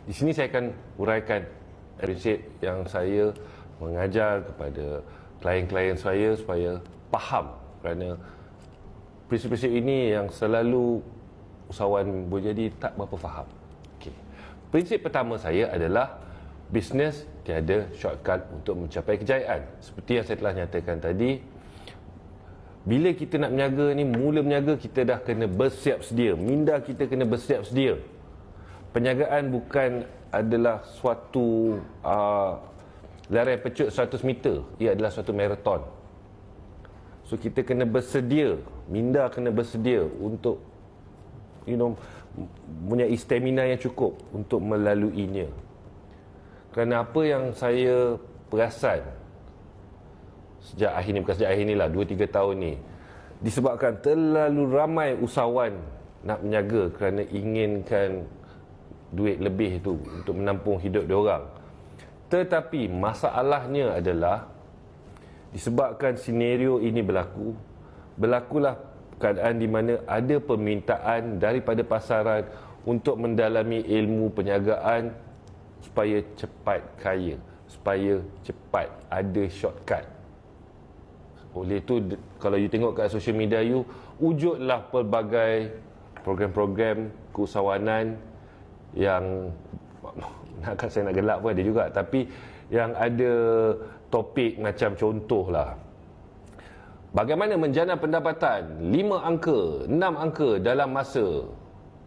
Di sini saya akan uraikan prinsip yang saya mengajar kepada klien-klien saya supaya faham, kerana prinsip-prinsip ini yang selalu usahawan boleh jadi tak berapa faham. Okay. Prinsip pertama saya adalah bisnes tiada shortcut untuk mencapai kejayaan. Seperti yang saya telah nyatakan tadi, bila kita nak berniaga ni, mula berniaga kita dah kena bersiap sedia. Minda kita kena bersiap sedia. Perniagaan bukan adalah suatu larian pecut 100 meter. Ia adalah suatu maraton. So kita kena bersedia, minda kena bersedia untuk punya stamina yang cukup untuk melaluinya. Kerana apa yang saya perasan sejak akhir ni, bukan sejak akhir ni lah, 2-3 tahun ni, disebabkan terlalu ramai usahawan nak berniaga kerana inginkan duit lebih tu untuk menampung hidup diorang. Tetapi masalahnya adalah disebabkan senario ini berlakulah keadaan di mana ada permintaan daripada pasaran untuk mendalami ilmu perniagaan supaya cepat kaya, supaya cepat ada shortcut. Oleh itu, kalau you tengok kat social media you, wujudlah pelbagai program-program keusahawanan yang saya nak gelak pun ada juga, tapi yang ada topik macam contohlah, bagaimana menjana pendapatan 5 angka, 6 angka dalam masa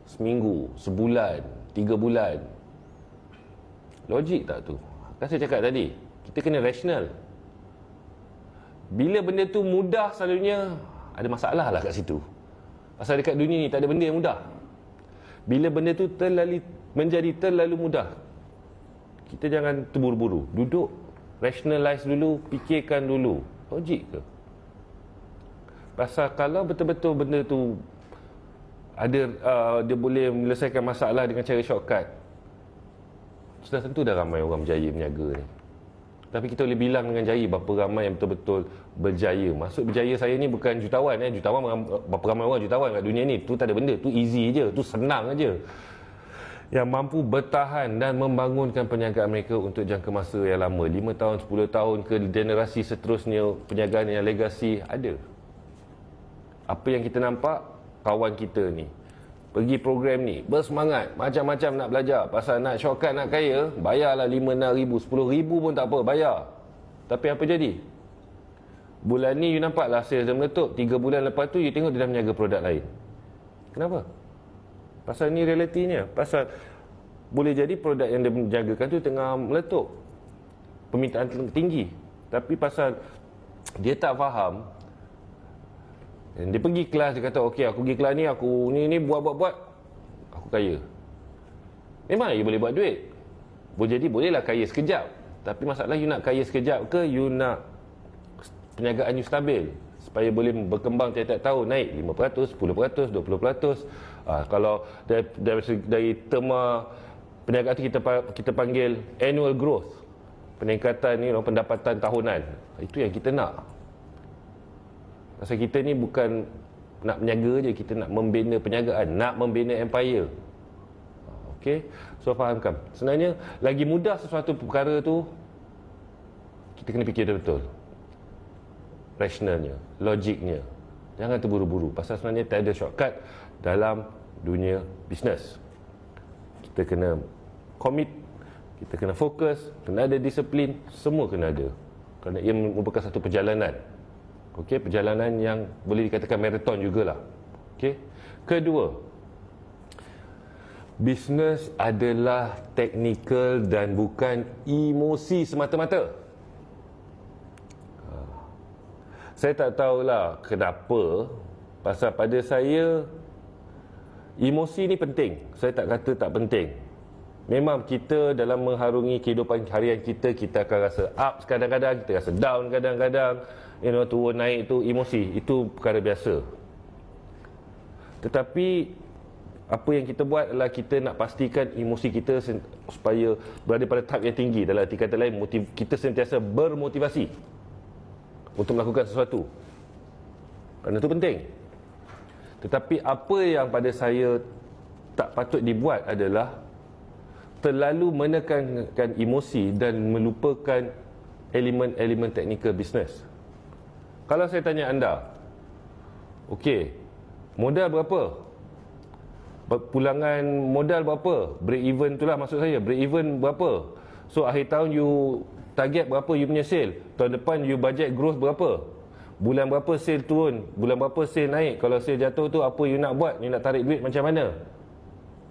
seminggu, sebulan, 3 bulan. Logik tak tu? Kan saya cakap tadi, kita kena rasional. Bila benda tu mudah, selalunya ada masalah lah kat situ. Pasal dekat dunia ni tak ada benda yang mudah. Bila benda tu menjadi terlalu mudah, kita jangan terburu-buru. Duduk, rationalize dulu, fikirkan dulu. Logik ke? Pasal kalau betul-betul benda tu ada dia boleh menyelesaikan masalah dengan cara shortcut, sudah tentu dah ramai orang berjaya berniaga ni. Tapi kita boleh bilang dengan jari berapa ramai yang betul-betul berjaya. Maksud berjaya saya ni bukan jutawan. Jutawan, berapa ramai orang jutawan kat dunia ni. Tu tak ada benda. Tu easy je. Tu senang aja. Yang mampu bertahan dan membangunkan perniagaan mereka untuk jangka masa yang lama. 5 tahun, 10 tahun ke generasi seterusnya. Perniagaan yang legasi ada. Apa yang kita nampak, kawan kita ni pergi program ni, bersemangat, macam-macam nak belajar. Pasal nak shortcut, nak kaya, bayarlah 5-6 ribu, 10 ribu pun tak apa, bayar. Tapi apa jadi? Bulan ni you nampaklah sales dia meletup. 3 bulan lepas tu you tengok dia dah menjaga produk lain. Kenapa? Pasal ni realitinya. Pasal boleh jadi produk yang dia menjagakan tu tengah meletup, permintaan tinggi. Tapi pasal dia tak faham, dia pergi kelas, dia kata okey, aku pergi kelas ni, aku ni buat, aku kaya. Memang you boleh buat duit. Bolehlah kaya sekejap. Tapi masalah you nak kaya sekejap ke, you nak perniagaan you stabil supaya boleh berkembang tiap-tiap tahun, naik 5%, 10%, 20%. Kalau dari terma perniagaan tu kita panggil annual growth, peningkatan ni pendapatan tahunan. Itu yang kita nak. Pasal kita ni bukan nak berniaga je, kita nak membina perniagaan, nak membina empire. Okey, so fahamkan. Sebenarnya lagi mudah sesuatu perkara tu, kita kena fikir betul. Rasionalnya, logiknya. Jangan terburu-buru. Pasal sebenarnya tak ada shortcut dalam dunia bisnes. Kita kena commit, kita kena fokus, kena ada disiplin, semua kena ada. Kerana ia merupakan satu perjalanan. Okey, perjalanan yang boleh dikatakan maraton jugalah. Okey. Kedua, bisnes adalah teknikal dan bukan emosi semata-mata. Saya tak tahulah kenapa, pasal pada saya emosi ni penting. Saya tak kata tak penting. Memang kita dalam mengharungi kehidupan harian kita, kita akan rasa up kadang-kadang, kita rasa down kadang-kadang. Turun naik tu emosi, itu perkara biasa. Tetapi apa yang kita buat adalah kita nak pastikan emosi kita supaya berada pada tahap yang tinggi. Dalam arti kata lain, kita sentiasa bermotivasi untuk melakukan sesuatu. Kerana itu penting. Tetapi apa yang pada saya tak patut dibuat adalah terlalu menekankan emosi dan melupakan elemen-elemen teknikal bisnes. Kalau saya tanya anda, okey, modal berapa? Pulangan modal berapa? Break even itulah maksud saya. Break even berapa? So akhir tahun you target berapa you punya sale? Tahun depan you budget growth berapa? Bulan berapa sale turun? Bulan berapa sale naik? Kalau sale jatuh tu apa you nak buat? You nak tarik duit macam mana?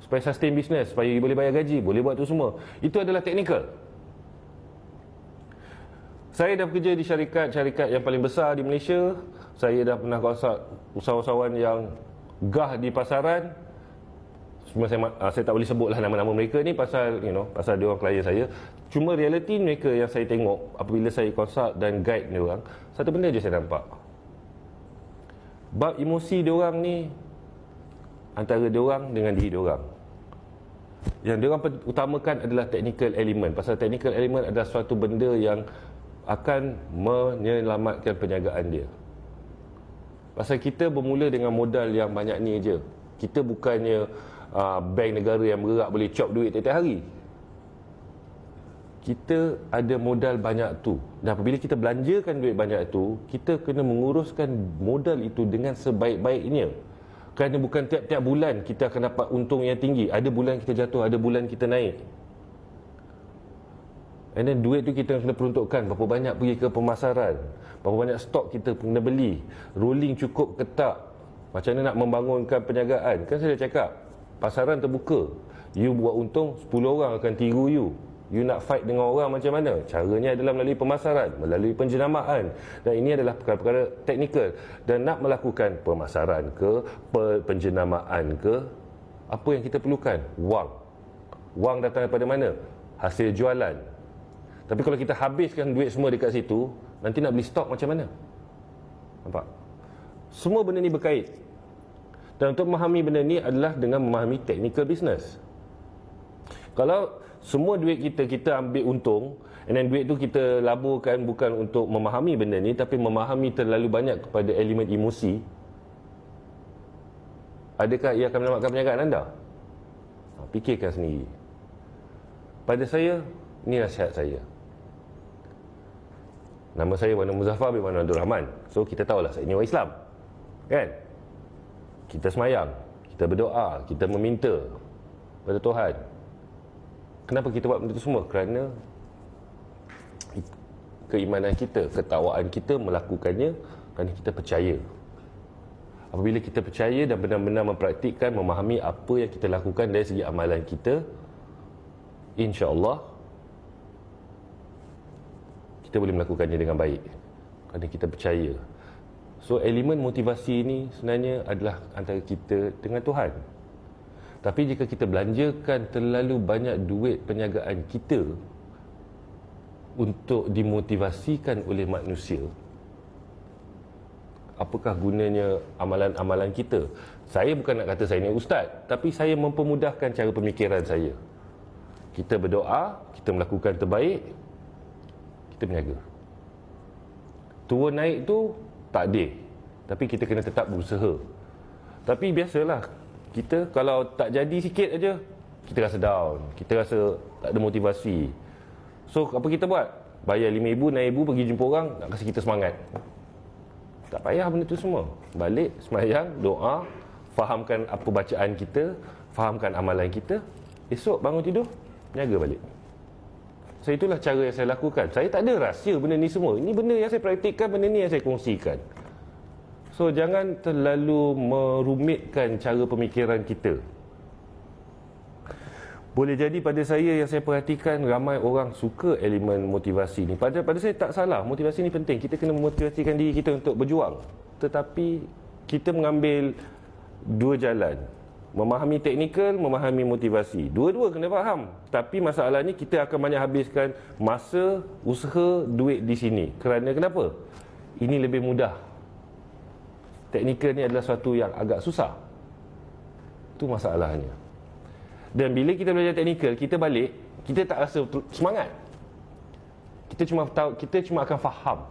Supaya sustain business, supaya you boleh bayar gaji, boleh buat tu semua. Itu adalah teknikal. Saya dah bekerja di syarikat yang paling besar di Malaysia. Saya dah pernah konsult usahawan yang gah di pasaran. Cuma saya tak boleh sebutlah nama-nama mereka ni pasal pasal dia orang klien saya. Cuma realiti mereka yang saya tengok apabila saya konsult dan guide dia orang, satu benda je saya nampak. Bab emosi dia orang ni antara dia orang dengan diri dia orang. Yang dia orang utamakan adalah technical element. Pasal technical element adalah suatu benda yang akan menyelamatkan perniagaan dia. Pasal kita bermula dengan modal yang banyak ni je. Kita bukannya bank negara yang bergerak boleh chop duit tiap-tiap hari. Kita ada modal banyak tu. Dan apabila kita belanjakan duit banyak tu, kita kena menguruskan modal itu dengan sebaik-baiknya. Kerana bukan tiap-tiap bulan kita akan dapat untung yang tinggi. Ada bulan kita jatuh, ada bulan kita naik. And then duit tu kita kena peruntukkan berapa banyak pergi ke pemasaran, berapa banyak stok kita kena beli, rolling cukup ke tak, macam mana nak membangunkan perniagaan. Kan saya dah cakap, pasaran terbuka, you buat untung, 10 orang akan tiru you. You nak fight dengan orang macam mana? Caranya adalah melalui pemasaran, melalui penjenamaan. Dan ini adalah perkara-perkara teknikal. Dan nak melakukan pemasaran ke, penjenamaan ke, apa yang kita perlukan? Wang. Wang datang daripada mana? Hasil jualan. Tapi kalau kita habiskan duit semua dekat situ, nanti nak beli stok macam mana? Nampak? Semua benda ni berkait. Dan untuk memahami benda ni adalah dengan memahami technical business. Kalau semua duit kita ambil untung, and then duit tu kita laburkan bukan untuk memahami benda ni, tapi memahami terlalu banyak kepada elemen emosi, adakah ia akan menyelamatkan perniagaan anda? Fikirkan sendiri. Pada saya, ini nasihat saya. Nama saya Wana Muzaffar bin Wana Abdul Rahman. So kita tahulah saya ni orang Islam, kan? Kita semayang, kita berdoa, kita meminta pada Tuhan. Kenapa kita buat benda itu semua? Kerana keimanan kita, ketakwaan kita melakukannya kerana kita percaya. Apabila kita percaya dan benar-benar mempraktikkan, memahami apa yang kita lakukan dari segi amalan kita, insya-Allah kita boleh melakukannya dengan baik kerana kita percaya. So elemen motivasi ini sebenarnya adalah antara kita dengan Tuhan. Tapi jika kita belanjakan terlalu banyak duit perniagaan kita untuk dimotivasikan oleh manusia, apakah gunanya amalan-amalan kita? Saya bukan nak kata saya ni ustaz, tapi saya mempermudahkan cara pemikiran saya. Kita berdoa, kita melakukan terbaik, kita berniaga. Turun naik tu takdir, tapi kita kena tetap berusaha. Tapi biasalah, kita kalau tak jadi sikit aja, kita rasa down, kita rasa tak ada motivasi. So apa kita buat? Bayar RM5,000, RM6,000 pergi jumpa orang, nak kasi kita semangat. Tak payah benda tu semua. Balik, semayang, doa, fahamkan apa bacaan kita, fahamkan amalan kita. Esok bangun tidur, niaga balik. So itulah cara yang saya lakukan. Saya tak ada rahsia benda ni semua. Ini benda yang saya praktikkan, benda ni yang saya kongsikan. So jangan terlalu merumitkan cara pemikiran kita. Boleh jadi pada saya yang saya perhatikan, ramai orang suka elemen motivasi ni. Pada saya tak salah, motivasi ni penting. Kita kena memotivasikan diri kita untuk berjuang. Tetapi kita mengambil dua jalan. Memahami teknikal, memahami motivasi. Dua-dua kena faham. Tapi masalahnya kita akan banyak habiskan masa, usaha, duit di sini. Kerana kenapa? Ini lebih mudah. Teknikal ni adalah sesuatu yang agak susah. Itu masalahnya. Dan bila kita belajar teknikal, kita balik, kita tak rasa semangat. Kita cuma akan faham.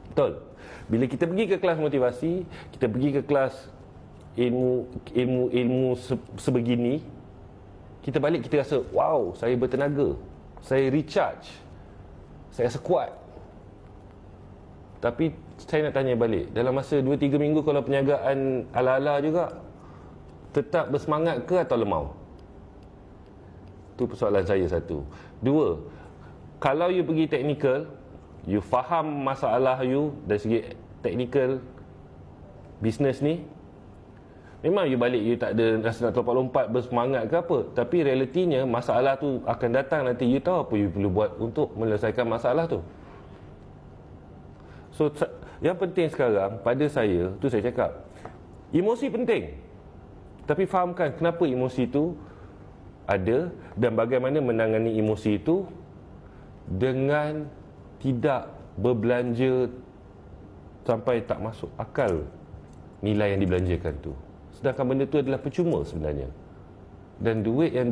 Betul? Bila kita pergi ke kelas motivasi, kita pergi ke kelas ilmu sebegini, kita balik kita rasa, wow, saya bertenaga, saya recharge, saya rasa kuat. Tapi saya nak tanya balik, dalam masa 2-3 minggu kalau perniagaan ala-ala juga, tetap bersemangat ke atau lemau? Itu persoalan saya satu. Dua, kalau you pergi teknikal, you faham masalah you dari segi teknikal bisnes ni, memang you balik you tak ada rasa nak lompat-lompat bersemangat ke apa. Tapi realitinya masalah tu akan datang nanti, you tahu apa you perlu buat untuk menyelesaikan masalah tu. So yang penting sekarang pada saya tu, saya cakap emosi penting, tapi fahamkan kenapa emosi tu ada dan bagaimana menangani emosi itu dengan tidak berbelanja sampai tak masuk akal nilai yang dibelanjakan tu. Sedangkan benda tu adalah percuma sebenarnya. Dan duit yang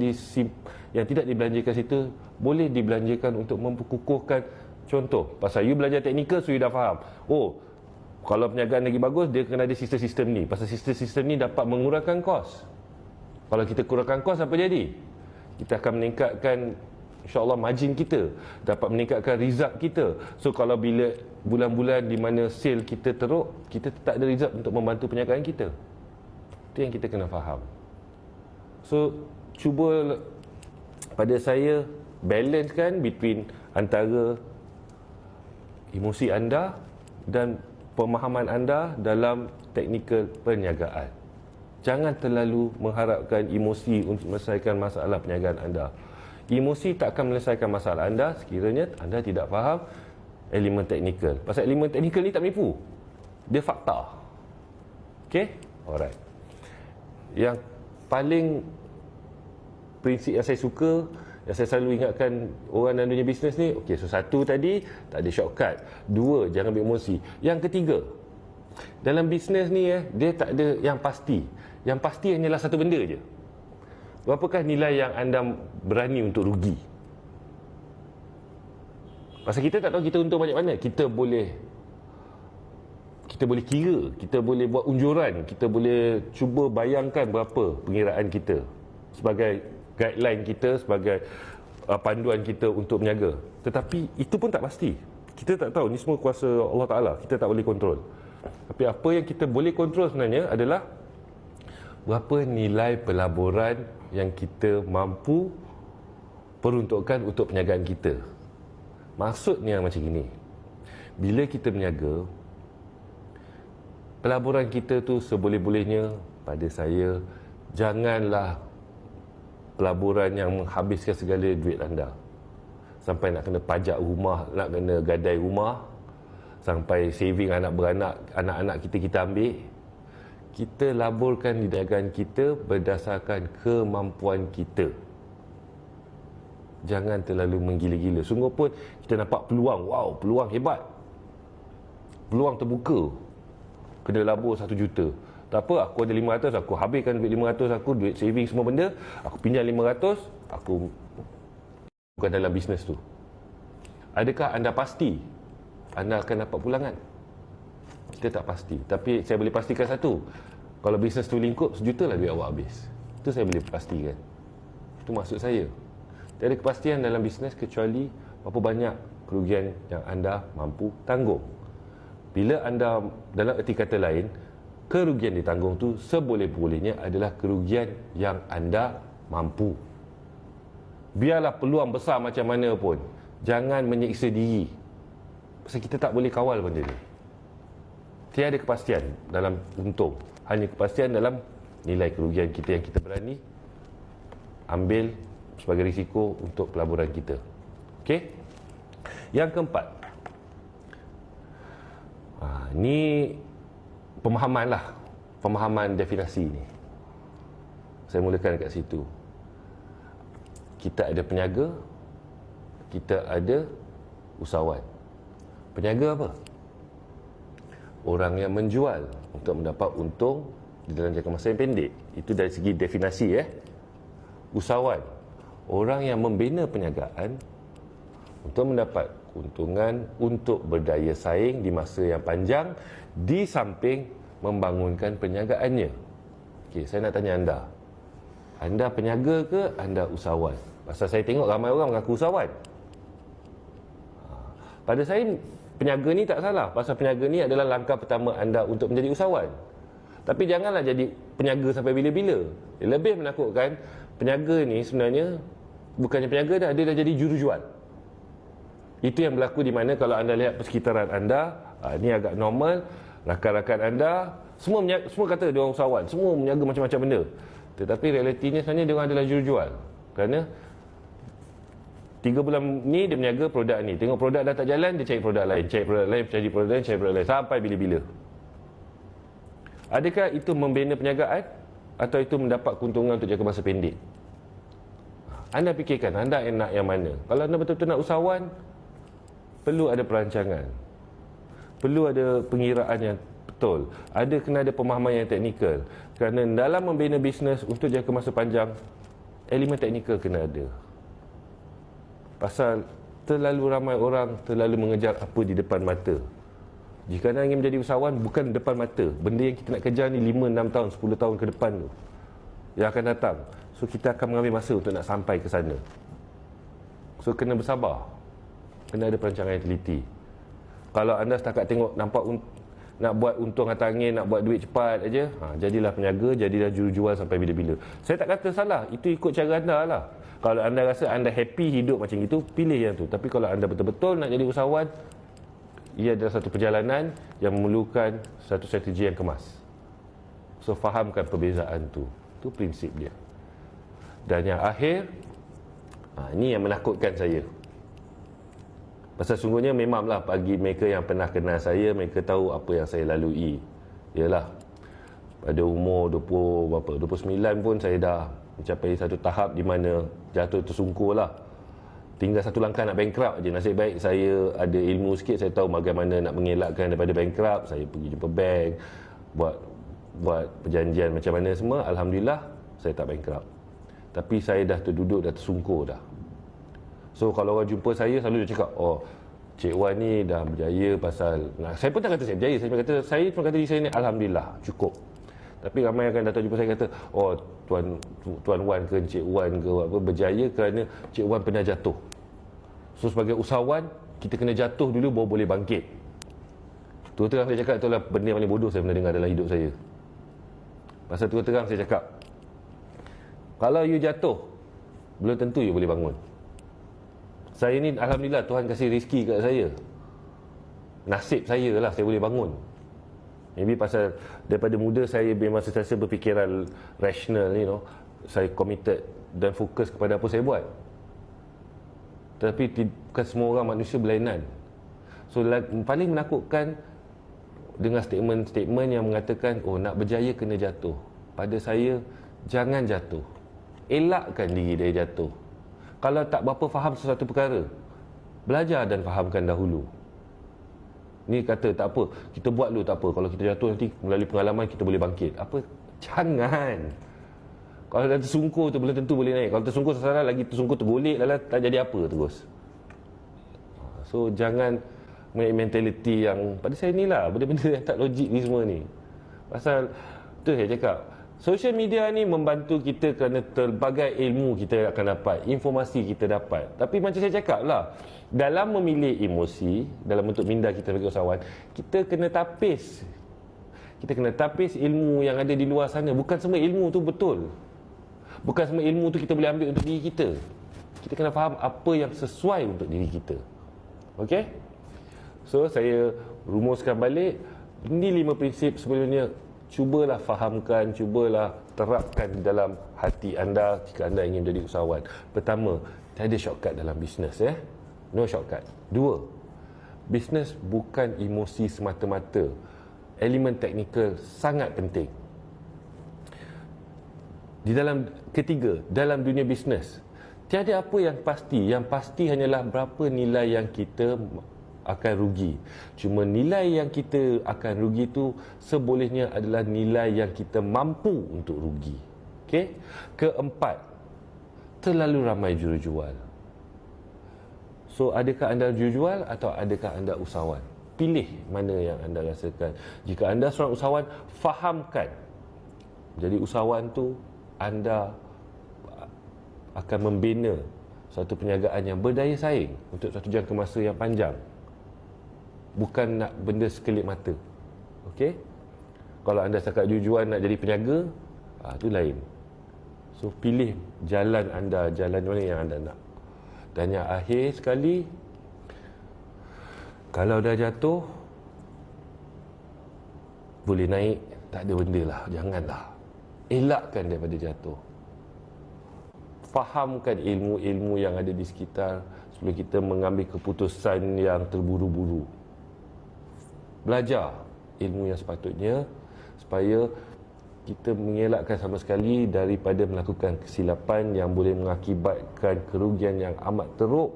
tidak dibelanjakan situ boleh dibelanjakan untuk memperkukuhkan. Contoh, pasal you belajar teknikal, so you dah faham. Oh, kalau perniagaan lagi bagus, dia kena ada sistem-sistem ni. Pasal sistem-sistem ni dapat mengurangkan kos. Kalau kita kurangkan kos, apa jadi? Kita akan meningkatkan, insya-Allah, margin kita. Dapat meningkatkan result kita. So, kalau bila bulan-bulan di mana sale kita teruk, kita tak ada result untuk membantu perniagaan kita. Itu yang kita kena faham. So, cuba pada saya balance kan between antara emosi anda dan pemahaman anda dalam teknikal perniagaan. Jangan terlalu mengharapkan emosi untuk menyelesaikan masalah perniagaan anda. Emosi tak akan menyelesaikan masalah anda sekiranya anda tidak faham elemen teknikal. Pasal elemen teknikal ni tak menipu. Dia fakta. Okey? Alright. Yang paling prinsip yang saya suka, yang saya selalu ingatkan orang dalam dunia bisnes ni, okey, so satu tadi, tak ada shortcut. Dua, jangan beremosi. Yang ketiga, dalam bisnes ni dia tak ada yang pasti. Yang pasti hanyalah satu benda je. Berapakah nilai yang anda berani untuk rugi? Pasal kita tak tahu kita untung banyak mana. Kita boleh kira, kita boleh buat unjuran, kita boleh cuba bayangkan berapa pengiraan kita sebagai guideline kita, sebagai panduan kita untuk berniaga. Tetapi itu pun tak pasti. Kita tak tahu, ni semua kuasa Allah Ta'ala. Kita tak boleh kontrol. Tapi apa yang kita boleh kontrol sebenarnya adalah berapa nilai pelaburan yang kita mampu peruntukkan untuk perniagaan kita. Maksudnya macam gini, bila kita berniaga, pelaburan kita tu seboleh-bolehnya, pada saya, janganlah pelaburan yang menghabiskan segala duit anda. Sampai nak kena pajak rumah, nak kena gadai rumah, sampai saving anak-beranak, anak-anak kita ambil. Kita laburkan niagaan kita berdasarkan kemampuan kita. Jangan terlalu menggila-gila. Sungguh pun kita nampak peluang, wow, peluang hebat, peluang terbuka, kena labur 1 juta. Tak apa, aku ada 500, aku habiskan duit 500 aku, duit saving semua benda, aku pinjam 500, aku bukan dalam bisnes tu. Adakah anda pasti anda akan dapat pulangan? Kita tak pasti. Tapi saya boleh pastikan satu, kalau bisnes tu lingkup, 1 juta lah duit awak habis. Itu saya boleh pastikan. Itu maksud saya. Tiada kepastian dalam bisnes kecuali berapa banyak kerugian yang anda mampu tanggung. Bila anda, dalam erti kata lain, kerugian ditanggung tu seboleh-bolehnya adalah kerugian yang anda mampu. Biarlah peluang besar macam mana pun, jangan menyiksa diri. Pasal kita tak boleh kawal benda ni. Tiada kepastian dalam untung. Hanya kepastian dalam nilai kerugian kita yang kita berani ambil sebagai risiko untuk pelaburan kita. Okey? Yang keempat, ni pemahaman lah, pemahaman definisi ni. Saya mulakan dekat situ. Kita ada peniaga, kita ada usahawan. Peniaga apa? Orang yang menjual untuk mendapat untung di dalam jangka masa yang pendek. Itu dari segi definisi. Usahawan, orang yang membina perniagaan untuk mendapat keuntungan, untuk berdaya saing di masa yang panjang, di samping membangunkan perniagaannya. Okey, saya nak tanya anda, anda peniaga ke anda usahawan? Pasal saya tengok ramai orang mengaku usahawan. Pada saya, peniaga ni tak salah. Pasal peniaga ni adalah langkah pertama anda untuk menjadi usahawan. Tapi janganlah jadi peniaga sampai bila-bila. Lebih menakutkan, peniaga ni sebenarnya bukannya peniaga dah, dia dah jadi jurujual. Itu yang berlaku di mana kalau anda lihat persekitaran anda, ni agak normal, rakan-rakan anda, semua kata dia orang usahawan, semua meniaga macam-macam benda. Tetapi realitinya sebenarnya dia orang adalah jurujual. Kerana 3 bulan ni dia meniaga produk ni, tengok produk dah tak jalan, dia cari produk lain, cari produk lain, cari produk lain, cari produk lain, sampai bila-bila. Adakah itu membina perniagaan atau itu mendapat keuntungan untuk jangka masa pendek? Anda fikirkan, anda nak yang mana? Kalau anda betul-betul nak usahawan, perlu ada perancangan, perlu ada pengiraan yang betul, kena ada pemahaman yang teknikal. Kerana dalam membina bisnes untuk jangka masa panjang, elemen teknikal kena ada. Pasal terlalu ramai orang terlalu mengejar apa di depan mata. Jika anda ingin menjadi usahawan, bukan depan mata. Benda yang kita nak kejar ni 5, 6 tahun, 10 tahun ke depan tu yang akan datang. So kita akan mengambil masa untuk nak sampai ke sana. So kena bersabar, kena ada perancangan yang teliti. Kalau anda setakat tengok nampak nak buat untung atas angin, nak buat duit cepat aja, jadilah peniaga, jadilah jurujual sampai bila-bila. Saya tak kata salah, itu ikut cara anda lah. Kalau anda rasa anda happy hidup macam itu, pilih yang tu. Tapi kalau anda betul-betul nak jadi usahawan, ia adalah satu perjalanan yang memerlukan satu strategi yang kemas. So fahamkan perbezaan tu. Itu prinsip dia. Dan yang akhir, ini yang menakutkan saya. Pasal sungguhnya memanglah bagi mereka yang pernah kenal saya, mereka tahu apa yang saya lalui. Yalah, pada umur 29 pun saya dah mencapai satu tahap di mana jatuh tersungkur lah. Tinggal satu langkah nak bankrupt je. Nasib baik saya ada ilmu sikit, saya tahu bagaimana nak mengelakkan daripada bankrupt. Saya pergi jumpa bank, buat perjanjian macam mana semua. Alhamdulillah saya tak bankrupt. Tapi saya dah terduduk, dah tersungkur dah. So kalau orang jumpa saya, selalu dia cakap, oh Cik Wan ni dah berjaya pasal, saya pun tak kata saya berjaya, saya cuma kata diri saya ni Alhamdulillah cukup. Tapi ramai akan datang jumpa saya kata, oh Tuan Wan ke Cik Wan ke apa berjaya kerana Cik Wan pernah jatuh. So sebagai usahawan, kita kena jatuh dulu baru boleh bangkit. Terus-terang saya cakap, itulah benda yang paling bodoh saya pernah dengar dalam hidup saya. Pasal terus-terang saya cakap, kalau you jatuh, belum tentu you boleh bangun. Saya ni Alhamdulillah Tuhan kasih rezeki kat saya. Nasib saya lah saya boleh bangun. Maybe pasal daripada muda saya memang sentiasa berfikiran rational, saya committed dan fokus kepada apa saya buat. Tapi bukan semua orang manusia berlainan. So paling menakutkan dengan statement-statement yang mengatakan, oh nak berjaya kena jatuh. Pada saya, jangan jatuh. Elakkan diri dari jatuh. Kalau tak berapa faham sesuatu perkara, belajar dan fahamkan dahulu. Ni kata tak apa, kita buat dulu tak apa. Kalau kita jatuh nanti melalui pengalaman kita boleh bangkit. Apa? Jangan. Kalau dah tersungkur tu belum tentu boleh naik. Kalau tersungkur sasaran lagi tersungkur tergolek lah, tak jadi apa terus. So jangan mentaliti yang pada saya ni lah, benda-benda yang tak logik ni semua ni. Pasal tu saya cakap, social media ni membantu kita kerana pelbagai ilmu kita akan dapat, informasi kita dapat. Tapi macam saya cakap lah, dalam memilih emosi, dalam bentuk minda kita sebagai usahawan, kita kena tapis. Kita kena tapis ilmu yang ada di luar sana. Bukan semua ilmu tu betul. Bukan semua ilmu tu kita boleh ambil untuk diri kita. Kita kena faham apa yang sesuai untuk diri kita. Okey? So, saya rumuskan balik. Ini 5 prinsip sebenarnya. Cubalah fahamkan, cubalah terapkan di dalam hati anda jika anda ingin jadi usahawan. Pertama, tiada shortcut dalam bisnes. No shortcut. 2, bisnes bukan emosi semata-mata. Elemen teknikal sangat penting. Ketiga, dalam dunia bisnes, tiada apa yang pasti. Yang pasti hanyalah berapa nilai yang kita akan rugi. Cuma nilai yang kita akan rugi tu sebolehnya adalah nilai yang kita mampu untuk rugi. Okey? Keempat, terlalu ramai jurujual. So, adakah anda jurujual atau adakah anda usahawan? Pilih mana yang anda rasakan. Jika anda seorang usahawan, fahamkan. Jadi usahawan tu anda akan membina suatu perniagaan yang berdaya saing untuk suatu jangka masa yang panjang. Bukan nak benda sekelip mata. Okey? Kalau anda setakat jujuan nak jadi peniaga, itu lain. So pilih jalan anda, jalan mana yang anda nak. Dan yang akhir sekali, kalau dah jatuh, boleh naik, tak ada benda lah, janganlah. Elakkan daripada jatuh. Fahamkan ilmu-ilmu yang ada di sekitar sebelum kita mengambil keputusan yang terburu-buru. Belajar ilmu yang sepatutnya supaya kita mengelakkan sama sekali daripada melakukan kesilapan yang boleh mengakibatkan kerugian yang amat teruk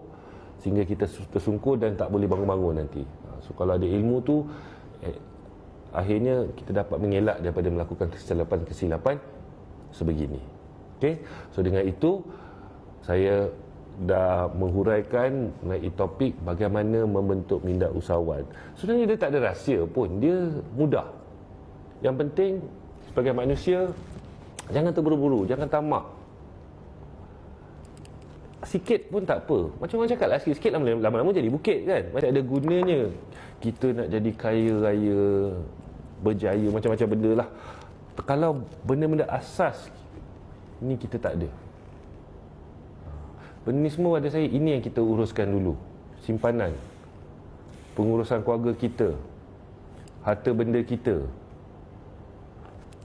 sehingga kita tersungkur dan tak boleh bangun-bangun nanti. So kalau ada ilmu tu, akhirnya kita dapat mengelak daripada melakukan kesilapan-kesilapan sebegini. Okey, so dengan itu saya dah menghuraikan mengenai topik bagaimana membentuk minda usahawan. Sebenarnya dia tak ada rahsia pun, dia mudah. Yang penting sebagai manusia, jangan terburu-buru, jangan tamak. Sikit pun tak apa. Macam orang cakap lah, sikit-sikit lama-lama jadi bukit kan. Macam ada gunanya kita nak jadi kaya raya, berjaya, macam-macam benda lah. Kalau benda-benda asas ni kita tak ada. Benda ni semua pada saya, ini yang kita uruskan dulu. Simpanan, pengurusan keluarga kita, harta benda kita.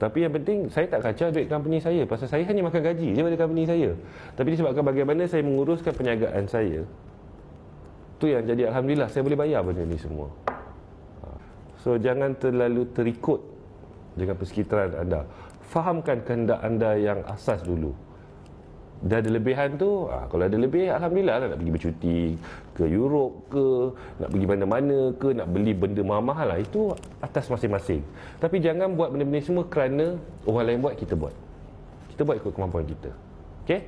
Tapi yang penting, saya tak kacau duit company saya. Pasal saya hanya makan gaji je pada company saya. Tapi disebabkan bagaimana saya menguruskan perniagaan saya, tu yang jadi Alhamdulillah saya boleh bayar benda ni semua. So jangan terlalu terikut dengan persekitaran anda. Fahamkan kehendak anda yang asas dulu. Dah ada lebihan tu, kalau ada lebih, Alhamdulillah lah, nak pergi bercuti ke Europe ke, nak pergi mana-mana ke, nak beli benda mahal-mahal lah, itu atas masing-masing. Tapi jangan buat benda-benda semua kerana orang lain buat, kita buat. Kita buat ikut kemampuan kita. Okey?